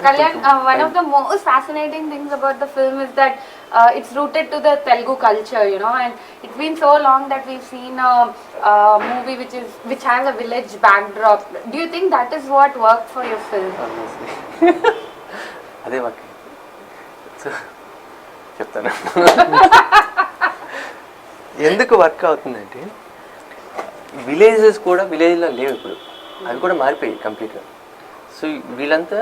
Kalyan, one of the most fascinating things about the film is that it's rooted to the Telugu culture, you know, and it's been so long that we've seen a movie which has a village backdrop. Do you think that is what worked for your film? అదే మాకు చెప్తాను ఎందుకు work అవుతుందంటే villages కూడా విలేజ్లో లేవు ఇప్పుడు, అవి కూడా మారిపోయాయి కంప్లీట్గా. సో వీళ్ళంతా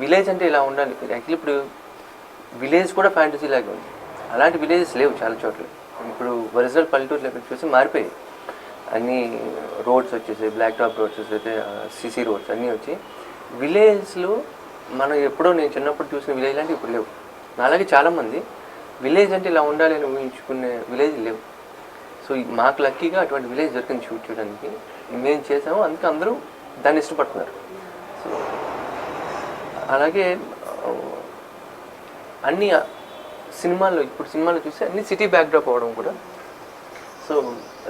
విలేజ్ అంటే ఇలా ఉండాలి. యాక్చువల్లీ ఇప్పుడు విలేజ్ కూడా ఫ్యాంటసీ లాగా ఉంది, అలాంటి విలేజెస్ లేవు చాలా చోట్ల. ఇప్పుడు ఒరిజినల్ పల్లెటూరులో ఎక్కడ చూసి మారిపోయాయి, అన్నీ రోడ్స్ వచ్చేసాయి, బ్లాక్ టాప్ రోడ్స్ అయితే సిసి రోడ్స్ అన్నీ వచ్చి. విలేజ్లో మనం ఎప్పుడో నేను చిన్నప్పుడు చూసిన విలేజ్ అంటే ఇప్పుడు లేవు. అలాగే చాలామంది విలేజ్ అంటే ఇలా ఉండాలి అని ఊహించుకునే విలేజ్ లేవు. సో మాకు లక్కీగా అటువంటి విలేజ్ దొరికింది షూట్ చేయడానికి, మేము చేసాము, అందుకే అందరూ దాన్ని ఇష్టపడుతున్నారు. సో అలాగే అన్ని సినిమాల్లో ఇప్పుడు సినిమాలో చూస్తే అన్ని సిటీ బ్యాక్డ్రాప్ అవ్వడం కూడా సో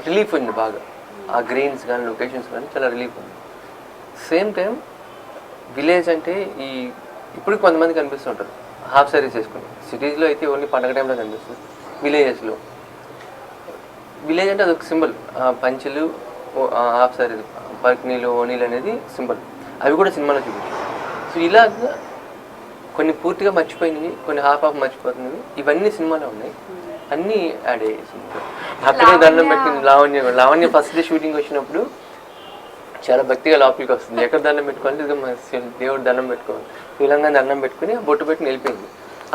రిలీఫ్ ఉంది బాగా. ఆ గ్రీన్స్ కానీ లొకేషన్స్ కానీ చాలా రిలీఫ్ ఉంది. సేమ్ టైం విలేజ్ అంటే ఇప్పుడు కొంతమంది కనిపిస్తుంటారు హాఫ్ సారీస్ వేసుకుని. సిటీస్లో అయితే ఓన్లీ పండగ టైంలో కనిపిస్తుంది. విలేజెస్లో విలేజ్ అంటే అదొక సింబల్, పంచులు హాఫ్ సారీస్ పర్కనీలు ఓనీలు అనేది సింబల్, అవి కూడా సినిమాలో చూపించారు. సో ఇలాగ కొన్ని పూర్తిగా మర్చిపోయినవి, కొన్ని హాఫ్ మర్చిపోతున్నవి, ఇవన్నీ సినిమాలో ఉన్నాయి, అన్నీ యాడ్ అయ్యాయి సినిమా. అక్కడే దండం పెట్టుకుని లావణ్య ఫస్ట్ డే షూటింగ్ వచ్చినప్పుడు చాలా భక్తిగా లోపలికి వస్తుంది. ఎక్కడ దండం పెట్టుకోవాలి, దేవుడు దండం పెట్టుకోవాలి, వీళ్ళంగా దండం పెట్టుకుని బొట్టు పెట్టుకుని వెళ్ళిపోయింది.